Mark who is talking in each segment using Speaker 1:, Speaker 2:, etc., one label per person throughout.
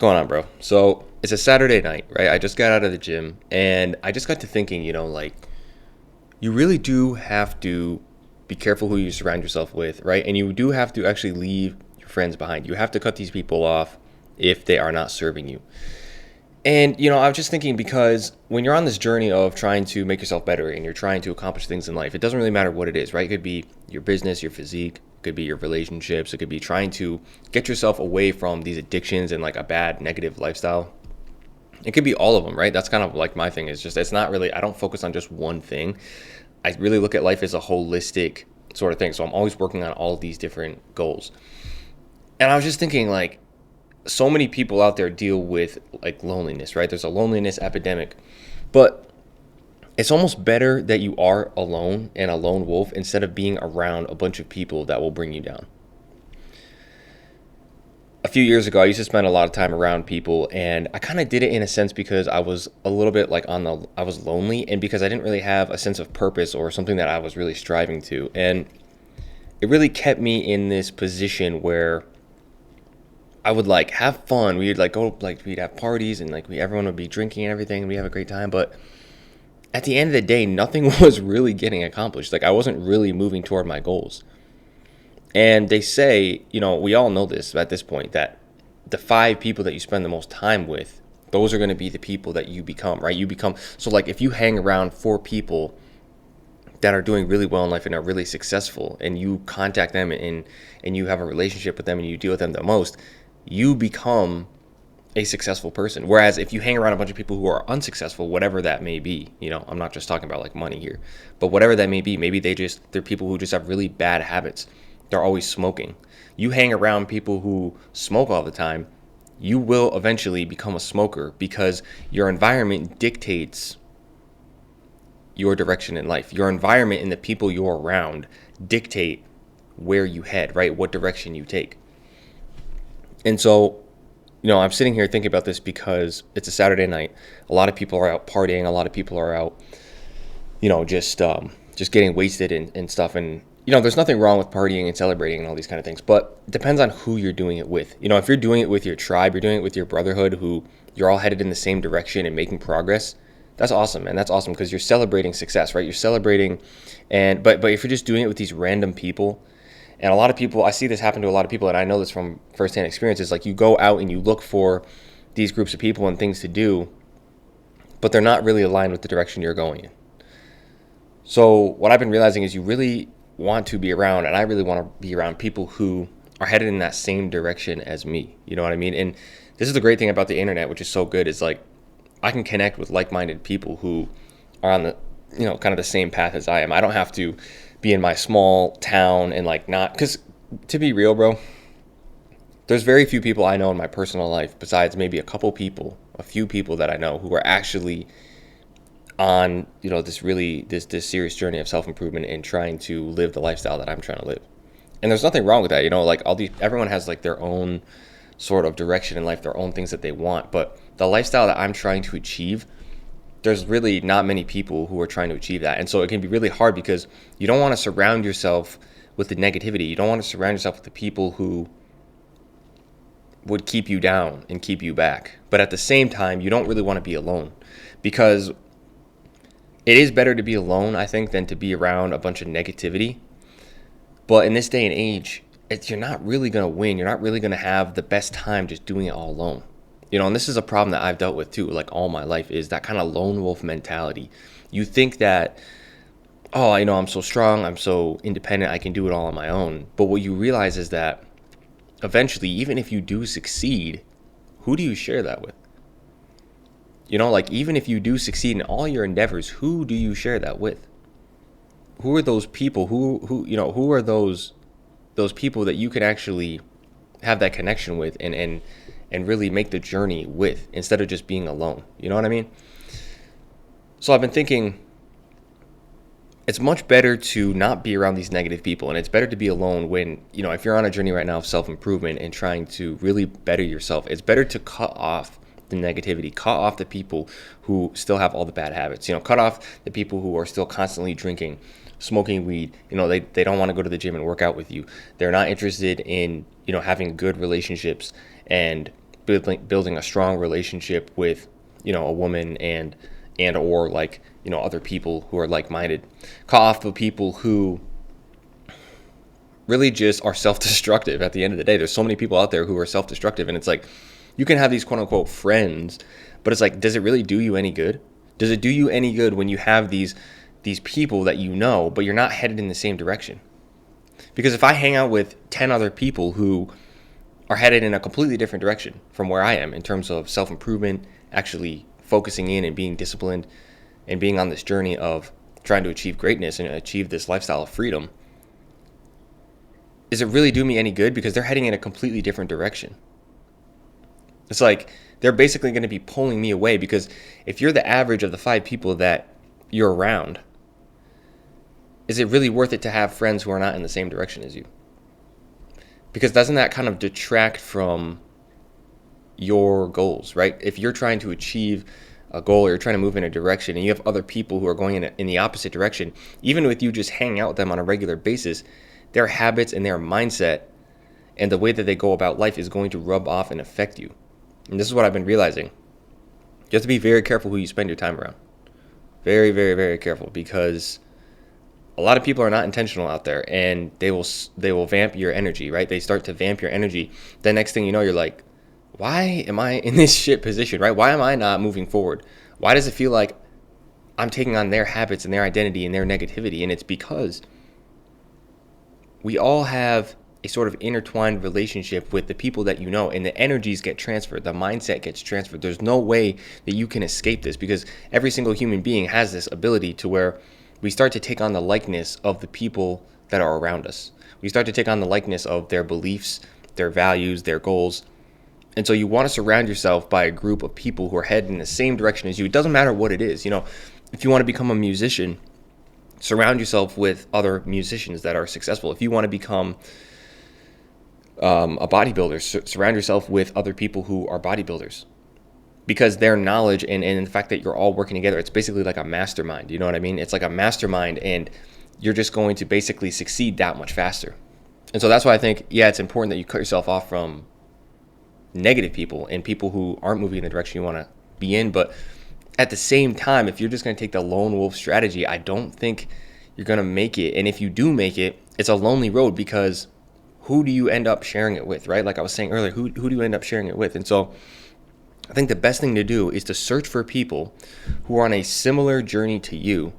Speaker 1: going on, bro? So it's a Saturday night, right? I just got out of the gym and I just got to thinking, like you really do have to be careful who you surround yourself with, right? And you do have to actually leave your friends behind. You have to cut these people off if they are not serving you. And, I was just thinking because when you're on this journey of trying to make yourself better and you're trying to accomplish things in life, it doesn't really matter what it is, right? It could be your business, your physique, it could be your relationships, it could be trying to get yourself away from these addictions and like a bad negative lifestyle. It could be all of them, right? That's kind of like my thing is just, it's not really, I don't focus on just one thing. I really look at life as a holistic sort of thing. So I'm always working on all of these different goals. And I was just thinking like, so many people out there deal with like loneliness, right? There's a loneliness epidemic, but it's almost better that you are alone and a lone wolf instead of being around a bunch of people that will bring you down. A few years ago, I used to spend a lot of time around people, and I kind of did it in a sense because I was a little bit like I was lonely, and because I didn't really have a sense of purpose or something that I was really striving to. And it really kept me in this position where I would like have fun. We'd like go like we'd have parties and like everyone would be drinking and everything and we have a great time. But at the end of the day, nothing was really getting accomplished. Like I wasn't really moving toward my goals. And they say, we all know this at this point, that the 5 people that you spend the most time with, those are going to be the people that you become, right? So like if you hang around 4 people that are doing really well in life and are really successful and you contact them and you have a relationship with them and you deal with them the most, you become a successful person. Whereas if you hang around a bunch of people who are unsuccessful, whatever that may be, I'm not just talking about like money here, but whatever that may be, maybe they're people who just have really bad habits. They're always smoking. You hang around people who smoke all the time, you will eventually become a smoker because your environment dictates your direction in life. Your environment and the people you're around dictate where you head, right? What direction you take. And so, I'm sitting here thinking about this because it's a Saturday night. A lot of people are out partying. A lot of people are out, just getting wasted and stuff. And, there's nothing wrong with partying and celebrating and all these kind of things. But it depends on who you're doing it with. If you're doing it with your tribe, you're doing it with your brotherhood, who you're all headed in the same direction and making progress. That's awesome, man. That's awesome because you're celebrating success, right? You're celebrating. But if you're just doing it with these random people, and a lot of people, I see this happen to a lot of people, and I know this from firsthand experiences, like you go out and you look for these groups of people and things to do, but they're not really aligned with the direction you're going in. So what I've been realizing is you really want to be around, and I really want to be around people who are headed in that same direction as me. You know what I mean? And this is the great thing about the internet, which is so good, is like I can connect with like-minded people who are on the, kind of the same path as I am. I don't have to be in my small town and like not, because to be real, bro, there's very few people I know in my personal life besides maybe a few people that I know who are actually on, this serious journey of self-improvement and trying to live the lifestyle that I'm trying to live. And there's nothing wrong with that, like everyone has like their own sort of direction in life, their own things that they want. But the lifestyle that I'm trying to achieve, there's really not many people who are trying to achieve that. And so it can be really hard because you don't want to surround yourself with the negativity. You don't want to surround yourself with the people who would keep you down and keep you back. But at the same time, you don't really want to be alone, because it is better to be alone, I think, than to be around a bunch of negativity. But in this day and age, you're not really going to win. You're not really going to have the best time just doing it all alone. And this is a problem that I've dealt with too, like all my life, is that kind of lone wolf mentality. You think that, I'm so strong, I'm so independent, I can do it all on my own. But what you realize is that eventually, even if you do succeed, who do you share that with? Even if you do succeed in all your endeavors, who do you share that with? Who are those people? Who are those people that you can actually have that connection with and really make the journey with, instead of just being alone? You know what I mean? So I've been thinking it's much better to not be around these negative people, and it's better to be alone when, if you're on a journey right now of self-improvement and trying to really better yourself, it's better to cut off the negativity, cut off the people who still have all the bad habits, cut off the people who are still constantly drinking, smoking weed. They don't want to go to the gym and work out with you. They're not interested in, having good relationships and building a strong relationship with, a woman and or like, other people who are like-minded. Cut off the people who really just are self-destructive at the end of the day. There's so many people out there who are self-destructive, and it's like, you can have these quote-unquote friends, but it's like, does it really do you any good? Does it do you any good when you have these people that but you're not headed in the same direction? Because if I hang out with 10 other people who are headed in a completely different direction from where I am in terms of self-improvement, actually focusing in and being disciplined and being on this journey of trying to achieve greatness and achieve this lifestyle of freedom, does it really do me any good? Because they're heading in a completely different direction. It's like they're basically going to be pulling me away, because if you're the average of the 5 people that you're around, is it really worth it to have friends who are not in the same direction as you? Because doesn't that kind of detract from your goals, right? If you're trying to achieve a goal, or you're trying to move in a direction, and you have other people who are going in the opposite direction, even with you just hanging out with them on a regular basis, their habits and their mindset and the way that they go about life is going to rub off and affect you. And this is what I've been realizing. You have to be very careful who you spend your time around. Very, very, very careful, because a lot of people are not intentional out there, and they will vamp your energy, right? They start to vamp your energy. The next thing you know, you're like, why am I in this shit position, right? Why am I not moving forward? Why does it feel like I'm taking on their habits and their identity and their negativity? And it's because we all have a sort of intertwined relationship with the people that and the energies get transferred, the mindset gets transferred. There's no way that you can escape this, because every single human being has this ability to where we start to take on the likeness of the people that are around us. We start to take on the likeness of their beliefs, their values, their goals. And so you want to surround yourself by a group of people who are headed in the same direction as you. It doesn't matter what it is. If you want to become a musician, surround yourself with other musicians that are successful. If you want to become a bodybuilder, surround yourself with other people who are bodybuilders, because their knowledge and the fact that you're all working together, it's basically like a mastermind. You know what I mean? It's like a mastermind, and you're just going to basically succeed that much faster. And so that's why I think, it's important that you cut yourself off from negative people and people who aren't moving in the direction you want to be in. But at the same time, if you're just going to take the lone wolf strategy, I don't think you're going to make it. And if you do make it, it's a lonely road, because who do you end up sharing it with, right? Like I was saying earlier, who do you end up sharing it with? And so I think the best thing to do is to search for people who are on a similar journey to you,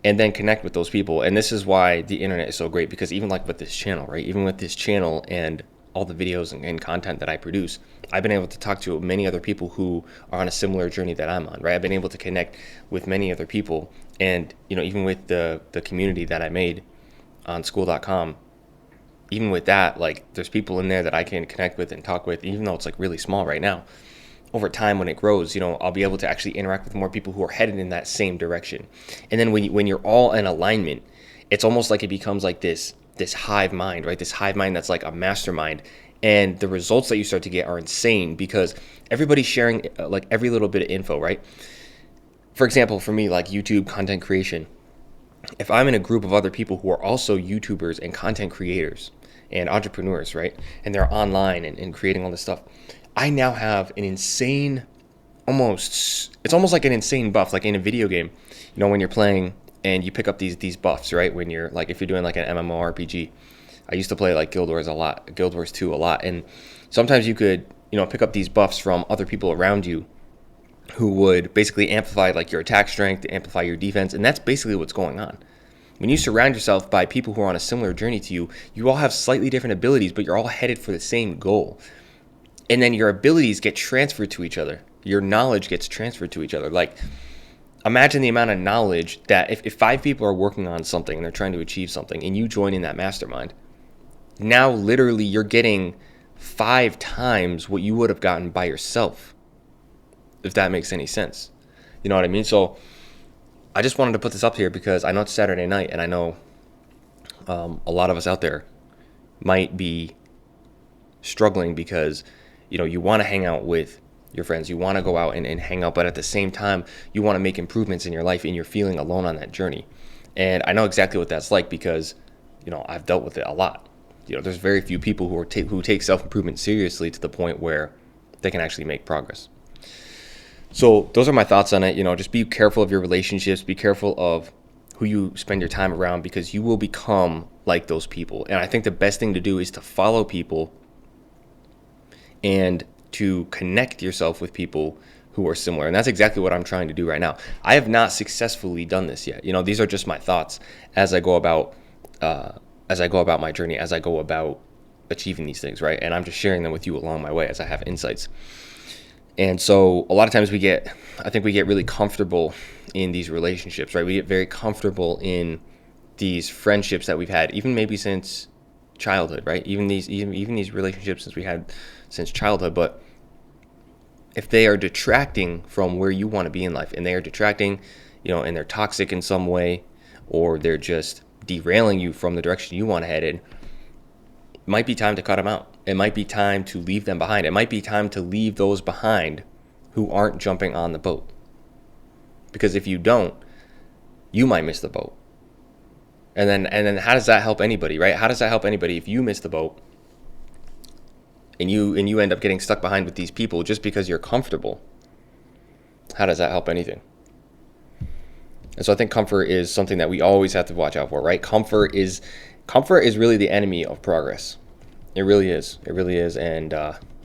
Speaker 1: and then connect with those people. And this is why the internet is so great, because even like with this channel, right? Even with this channel and all the videos and content that I produce, I've been able to talk to many other people who are on a similar journey that I'm on, right? I've been able to connect with many other people. And, even with the community that I made on school.com, even with that, like, there's people in there that I can connect with and talk with, even though it's like really small right now. Over time, when it grows, I'll be able to actually interact with more people who are headed in that same direction. And then when you're all in alignment, it's almost like it becomes like this hive mind, right? This hive mind that's like a mastermind. And the results that you start to get are insane, because everybody's sharing like every little bit of info, right? For example, for me, like YouTube content creation, if I'm in a group of other people who are also YouTubers and content creators and entrepreneurs, right? And they're online and creating all this stuff, I now have an insane, it's almost like an insane buff, like in a video game, when you're playing and you pick up these buffs, right? When you're like, if you're doing like an MMORPG, I used to play like Guild Wars 2 a lot. And sometimes you could, pick up these buffs from other people around you who would basically amplify like your attack strength, amplify your defense. And that's basically what's going on. When you surround yourself by people who are on a similar journey to you, you all have slightly different abilities, but you're all headed for the same goal. And then your abilities get transferred to each other. Your knowledge gets transferred to each other. Like, imagine the amount of knowledge that if 5 people are working on something and they're trying to achieve something, and you join in that mastermind, now literally you're getting 5 times what you would have gotten by yourself, if that makes any sense. You know what I mean? So I just wanted to put this up here because I know it's Saturday night, and I know a lot of us out there might be struggling because you want to hang out with your friends, you want to go out and hang out, but at the same time you want to make improvements in your life, and you're feeling alone on that journey. And I know exactly what that's like, because I've dealt with it a lot. There's very few people who take self-improvement seriously to the point where that can actually make progress. So those are my thoughts on it. Just be careful of your relationships, be careful of who you spend your time around, because you will become like those people. And I think the best thing to do is to follow people and to connect yourself with people who are similar. And that's exactly what I'm trying to do right now. I have not successfully done this yet. These are just my thoughts as I go about my journey, as I go about achieving these things, right? And I'm just sharing them with you along my way as I have insights. And so a lot of times I think we get really comfortable in these relationships, right? We get very comfortable in these friendships that we've had, even maybe since childhood, right? Even these relationships since childhood. But if they are detracting from where you want to be in life, and they are detracting, and they're toxic in some way, or they're just derailing you from the direction you want to head in, it might be time to cut them out. It might be time to leave them behind. It might be time to leave those behind who aren't jumping on the boat. Because if you don't, you might miss the boat. And then how does that help anybody, right? How does that help anybody if you miss the boat and you end up getting stuck behind with these people just because you're comfortable? How does that help anything? And so I think comfort is something that we always have to watch out for, right? Comfort is really the enemy of progress. It really is. It really is. And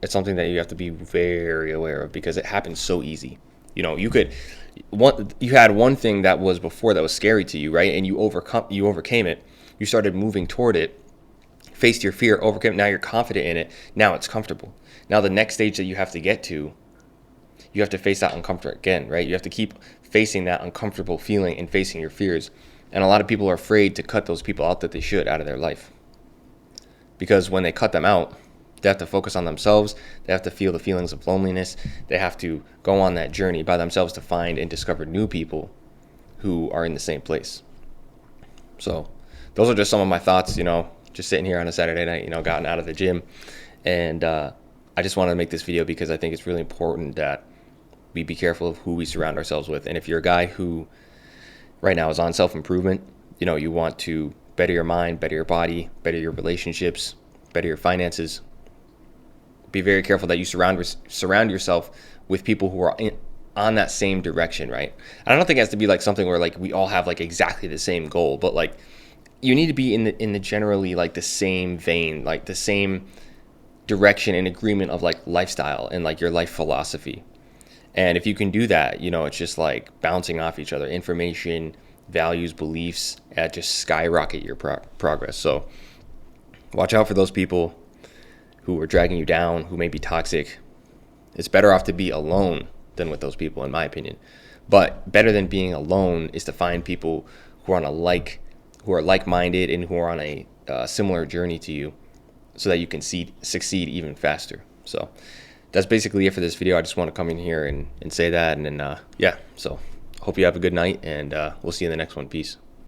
Speaker 1: it's something that you have to be very aware of, because it happens so easy. You had one thing that was before that was scary to you, right? And you overcame it. You started moving toward it, faced your fear, overcame it. Now you're confident in it. Now it's comfortable. Now the next stage that you have to get to, you have to face that uncomfort again, right? You have to keep facing that uncomfortable feeling and facing your fears. And a lot of people are afraid to cut those people out that they should out of their life. Because when they cut them out, they have to focus on themselves. They have to feel the feelings of loneliness. They have to go on that journey by themselves to find and discover new people who are in the same place. So those are just some of my thoughts, just sitting here on a Saturday night, gotten out of the gym. And I just wanted to make this video because I think it's really important that we be careful of who we surround ourselves with. And if you're a guy who right now is on self-improvement, you want to better your mind, better your body, better your relationships, better your finances, be very careful that you surround yourself with people who are on that same direction, right? I don't think it has to be like something where like we all have like exactly the same goal, but like you need to be in the generally like the same vein, like the same direction and agreement of like lifestyle and like your life philosophy. And if you can do that, it's just like bouncing off each other, information, values, beliefs, just skyrocket your progress. So watch out for those people who are dragging you down, who may be toxic. It's better off to be alone than with those people, in my opinion. But better than being alone is to find people who are like-minded and who are on a similar journey to you, so that you can succeed even faster. So that's basically it for this video. I just want to come in here and say that, and then so hope you have a good night, and we'll see you in the next one. Peace.